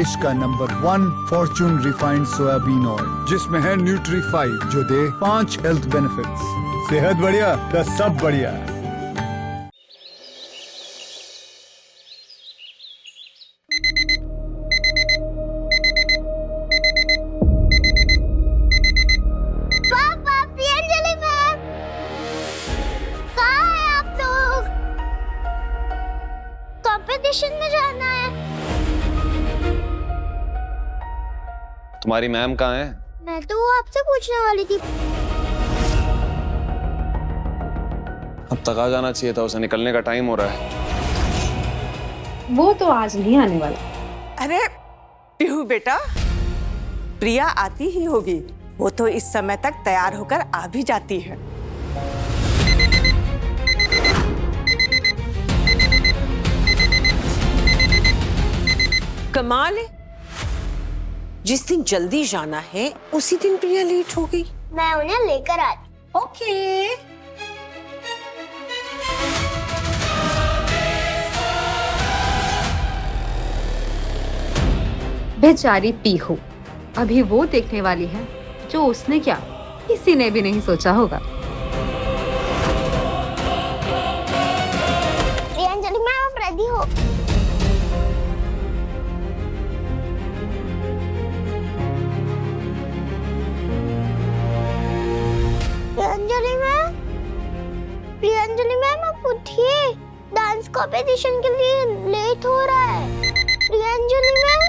देश का number 1 Fortune refined soybean oil, जिसमें है न्यूट्री5 जो दे 5 हेल्थ बेनिफिट्स। सेहत बढ़िया तो सब बढ़िया। कंपटीशन में जाना है। तुम्हारी मैम कहाँ है? मैं तो वो आपसे पूछने वाली थी। अब तक आ जाना चाहिए था, उसे निकलने का टाइम हो रहा है। वो तो आज नहीं आने वाला। अरे पीहू बेटा, प्रिया आती ही होगी। वो तो इस समय तक तैयार होकर आ भी जाती है। कमाल है, जिस दिन जल्दी जाना है उसी दिन प्रिया लेट हो गई। मैं उन्हें लेकर आती। ओके। बेचारी पीहू, अभी वो देखने वाली है जो उसने क्या किसी ने भी नहीं सोचा होगा। प्रियांजलि मैम, आप रेडी हो? प्रियांजलि मैम आप उठिए, डांस कॉम्पिटिशन के लिए लेट हो रहा है। प्रियांजलि मैम,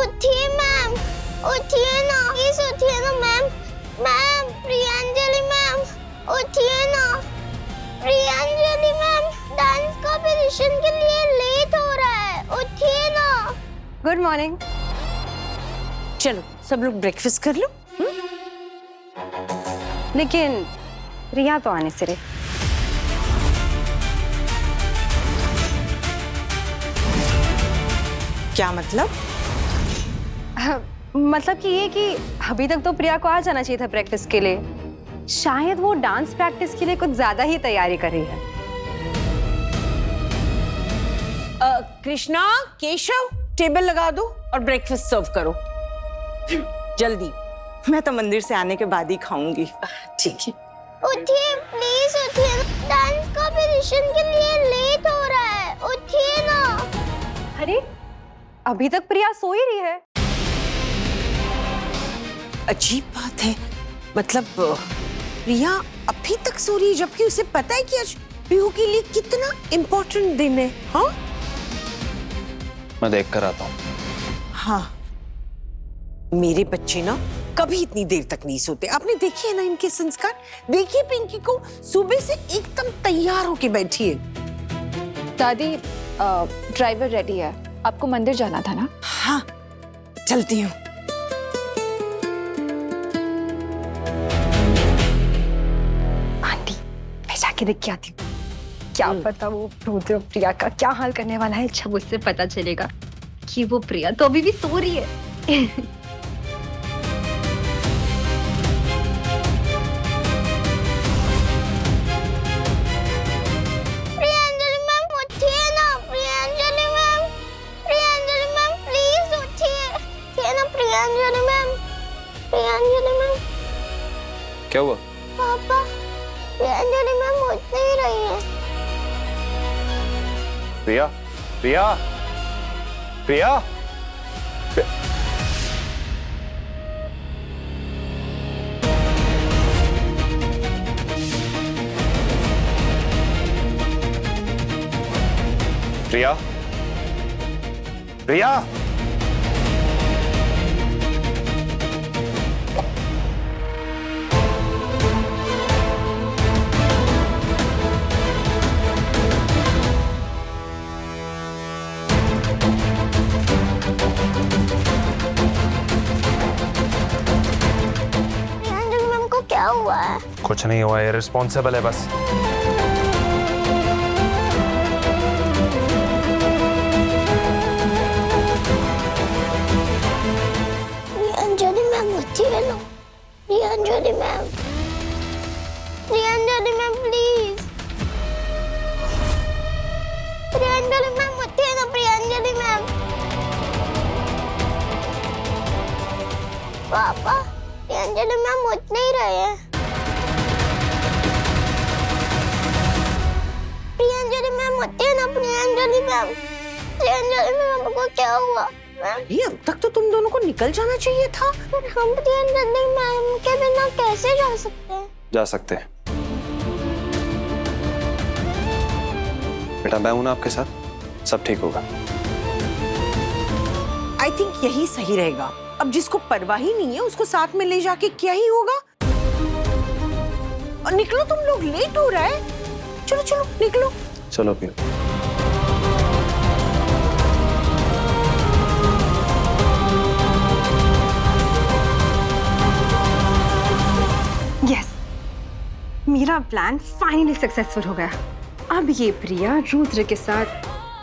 उठिए मैम, उठिए ना, प्लीज उठिए ना मैम। मैम, प्रियांजलि मैम उठिए ना। प्रियांजलि मैम, डांस कॉम्पिटिशन के लिए लेट हो रहा है, उठिए ना। Good morning. चलो सब लोग ब्रेकफास्ट कर लो। लेकिन रिया तो आने से रही। क्या मतलब? मतलब कि ये कि अभी तक तो प्रिया को आ जाना चाहिए था प्रैक्टिस के लिए। शायद वो डांस प्रैक्टिस के लिए कुछ ज्यादा ही तैयारी कर रही है। कृष्णा, केशव, टेबल लगा दो और ब्रेकफास्ट सर्व करो जल्दी। मैं तो मंदिर से आने के बाद ही खाऊंगी। ठीक है। उठिए प्लीज, उठिए। डांस कॉम्पिटिशन के लिए लेट हो रहा है, उठिए ना। अरे अभी तक प्रिया सो ही रही है। अजीब बात है, मतलब प्रिया अभी तक सो रही है जबकि उसे पता है कि आज पीहू के लिए कितना इम्पोर्टेंट दिन है। हाँ मैं देख कर आता हूँ। हाँ, मेरे बच्चे ना कभी इतनी देर तक नहीं सोते। आपने देखी है ना इनके संस्कार। देखिए पिंकी को सुबह से एकदम तैयार होके बैठी है। दादी, ड्राइवर रेडी है, आपको मंदिर जाना था ना? हाँ चलती हूँ। आंटी, मैं जाके देख के आती हूँ। क्या पता वो रुद्र प्रिया का क्या हाल करने वाला है। जब उससे पता चलेगा कि वो प्रिया तो अभी भी सो रही है। प्रियांजलि मैम उठिए ना। Priyanjali ma'am, Priyanjali ma'am please उठिए। उठिए ना प्रियांजलि मैम। प्रियांजलि मैम। क्या हुआ? पापा, प्रियांजलि मैम उठ नहीं रही है। प्रिया, प्रिया, प्रिया, प्रिया, प्रिया। प्रियांजलि मैम को क्या हुआ है? कुछ नहीं हुआ, इररिस्पॉन्सिबल है बस। प्रियांजलि मैम उठिए ना। प्रियांजलि पापा प्रियांजलि मैम उठ नहीं रहे हैं। प्रियांजलि मैम उठते हैं ना, प्रियांजलि मैम, प्रियांजलि मैम को क्या हुआ मैम? ये अब तक तो तुम दोनों को निकल जाना चाहिए था। पर हम प्रियांजलि मैम के बिना कैसे जा सकते हैं? जा सकते हैं बेटा, मैं हूं ना आपके साथ, सब ठीक होगा। आई थिंक यही सही रहेगा। अब जिसको परवाह ही नहीं है उसको साथ में ले जाके क्या ही होगा। और निकलो, तुम लोग, लेट हो रहा है। चलो चलो निकलो। चलो फिर। यस, मेरा प्लान फाइनली सक्सेसफुल हो गया। अब ये प्रिया रुद्र के साथ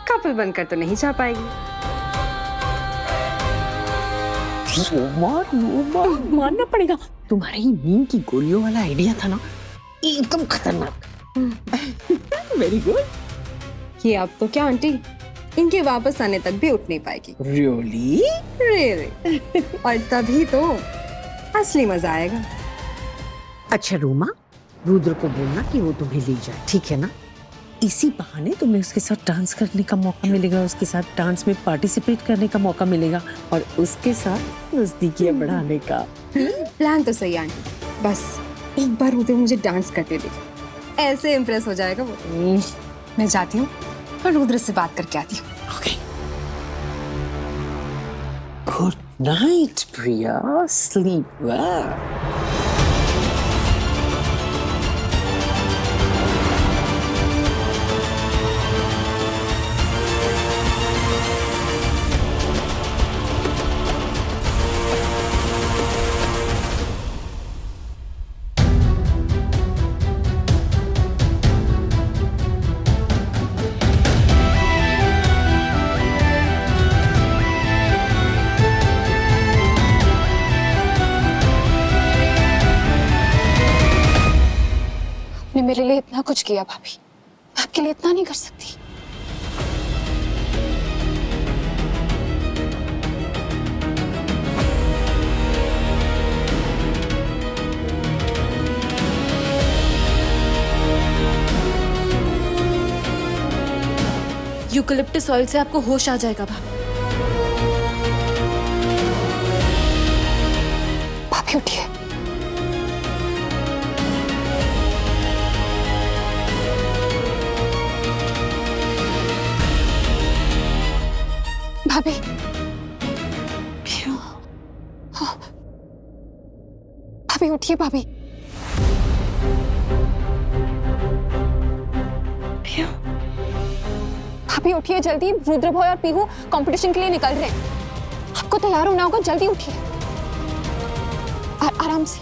कपल बनकर तो नहीं जा पाएगी। मानना पड़ेगा, तुम्हारे ही नींद की गोलियों वाला आइडिया था ना, एकदम खतरनाक। Very good. ये अब तो क्या आंटी, इनके वापस आने तक भी उठ नहीं पाएगी। रियली? रियली। और तभी तो असली मजा आएगा। अच्छा रूमा, रुद्र को बोलना कि वो तुम्हें ले जाए, ठीक है ना? इसी बहाने तुम्हें उसके साथ डांस करने का मौका मिलेगा, उसके साथ डांस में पार्टिसिपेट करने का मौका मिलेगा और उसके साथ नजदीकियां बढ़ाने का। प्लान तो सही है आंटी, बस एक बार रुद्र मुझे डांस करते देखे, ऐसे इम्प्रेस हो जाएगा वो। मैं जाती हूँ और रुद्र से बात करके आती हूँ। ओके। गुड नाइट प्रिया, स्लीप वेल। आपने मेरे लिए इतना कुछ किया भाभी, मैं आपके लिए इतना नहीं कर सकती। यूकलिप्टस ऑयल से आपको होश आ जाएगा भाभी। भाभी उठिए। भाभी हाँ। भाभी उठिए भाभी। भाभी उठिए जल्दी, रुद्र भॉय और पीहू कंपटीशन के लिए निकल रहे हैं, आपको तैयार होना होगा, जल्दी उठिए। आराम से।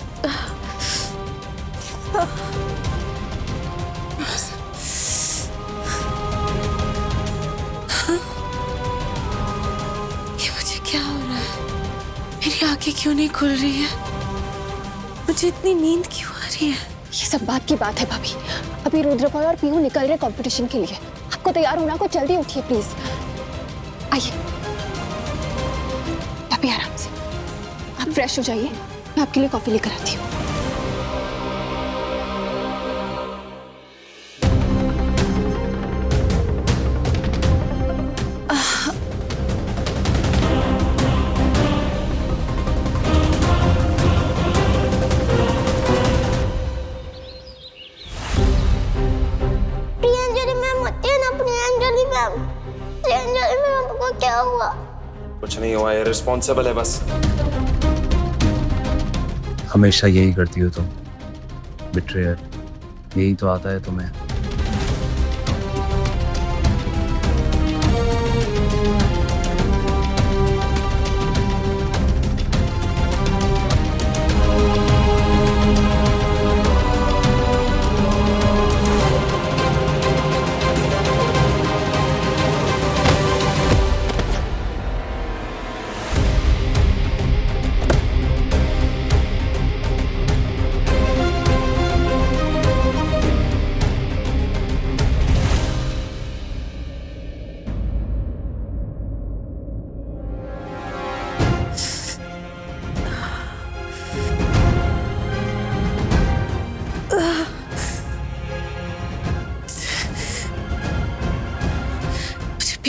ये मुझे क्या हो रहा है? मेरी आंखें क्यों नहीं खुल रही है? मुझे इतनी नींद क्यों आ रही है? ये सब बात की बात है भाभी, अभी रुद्र भॉय और पीहू निकल रहे कंपटीशन के लिए, आपको तैयार होना होगा, जल्दी उठिए प्लीज। आइए भाभी, आराम से, आप फ्रेश हो जाइए, मैं आपके लिए कॉफी लेकर आती हूँ। क्या हुआ? कुछ नहीं हुआ, ये रिस्पॉन्सिबल है बस। हमेशा यही करती हो तुम, बिट्रेयर। यही तो आता है तुम्हें।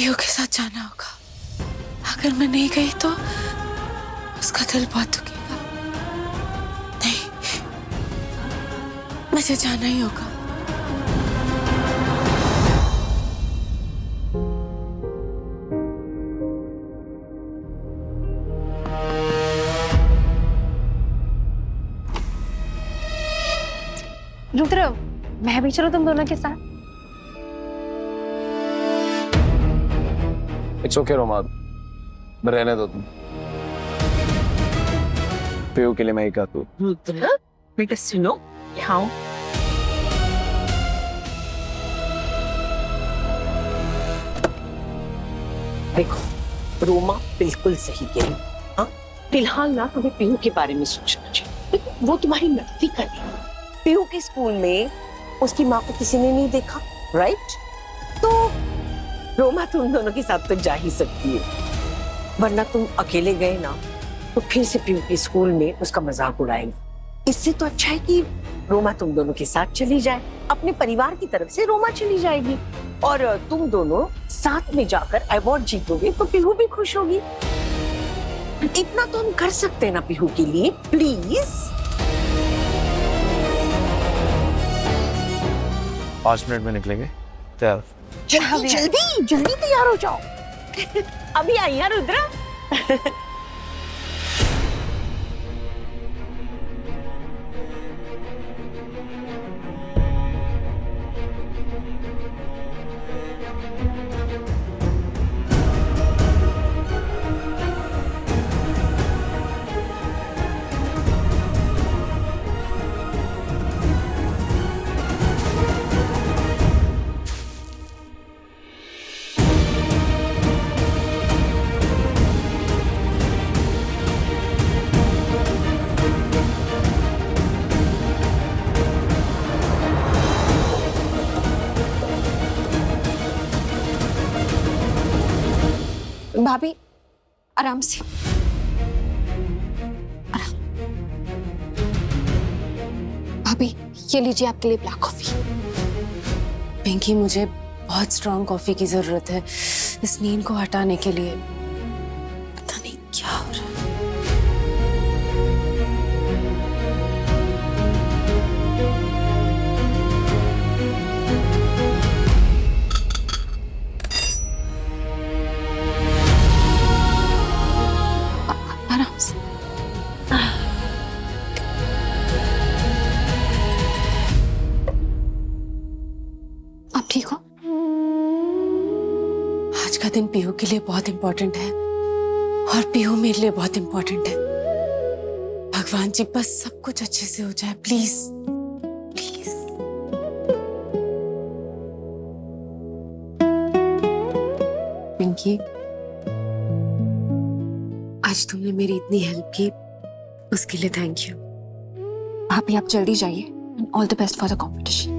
पीयू के साथ जाना होगा। अगर मैं नहीं गई तो उसका दिल बहुत दुखेगा। नहीं, मुझे जाना ही होगा। रुद्र, मैं भी चलो तुम दोनों के साथ। इट्स ओके रोमा, रहने दो तुम। पीयू के लिए मैं ही कहता हूँ। रुद्र बेटा सुनो, यहाँ देखो, रोमा बिल्कुल सही कह रही। हाँ, फिलहाल ना तुम्हें पीयू के बारे में सोचना चाहिए। वो तुम्हारी मदद कर रही है। पीयू के स्कूल में उसकी माँ को किसी ने नहीं देखा, राइट? तो रोमा तुम दोनों के साथ तो जा ही सकती है, वरना तुम अकेले गए ना तो फिर से पीयू के स्कूल में उसका मजाक उड़ाएंगे। इससे तो अच्छा है कि रोमा तुम दोनों के साथ चली जाए। अपने परिवार की तरफ से रोमा चली जाएगी और तुम दोनों साथ में जाकर अवार्ड जीतोगे तो पीहू भी खुश होगी। इतना तो हम कर सकते हैं ना पीहू के लिए, प्लीज। 5 मिनट में निकलेंगे, तैयार। जल्दी जल्दी जल्दी तैयार हो जाओ। अभी आई है रुद्र। भाभी आराम से। भाभी ये लीजिए आपके लिए ब्लैक कॉफी। पिंकी, मुझे बहुत स्ट्रॉन्ग कॉफी की जरूरत है इस नींद को हटाने के लिए। पता नहीं क्या हो रहा है। आराम से। आप ठीक हो? आज का दिन पीहू के लिए बहुत इंपॉर्टेंट है और पीहू मेरे लिए बहुत इंपॉर्टेंट है। भगवान जी बस सब कुछ अच्छे से हो जाए, प्लीज प्लीज। पिंकी, आज तुमने मेरी इतनी हेल्प की, उसके लिए थैंक यू। भाभी आप जल्दी जाइए and all the best for the competition.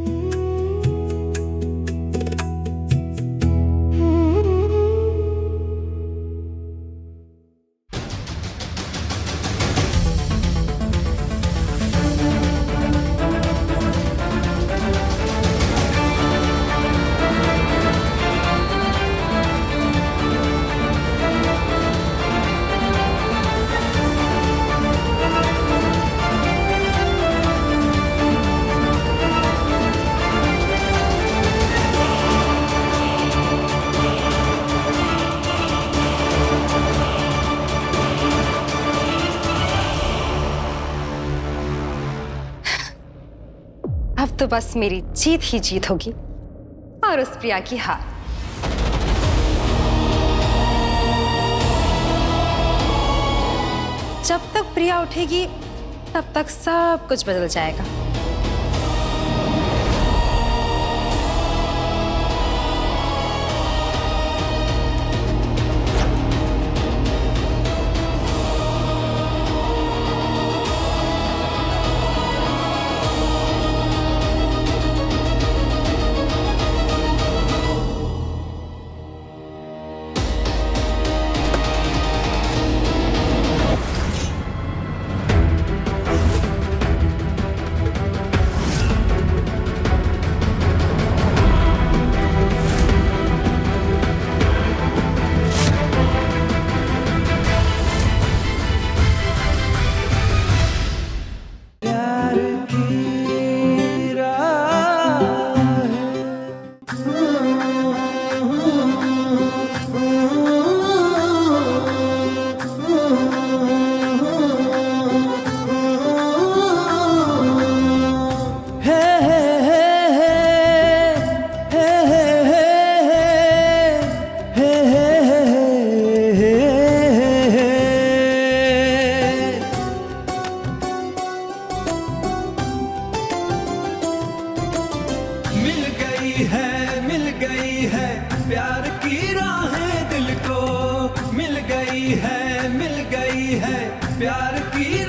अब तो बस मेरी जीत ही जीत होगी और उस प्रिया की हार। जब तक प्रिया उठेगी तब तक सब कुछ बदल जाएगा। है प्यार की राहें दिल को मिल गई है प्यार की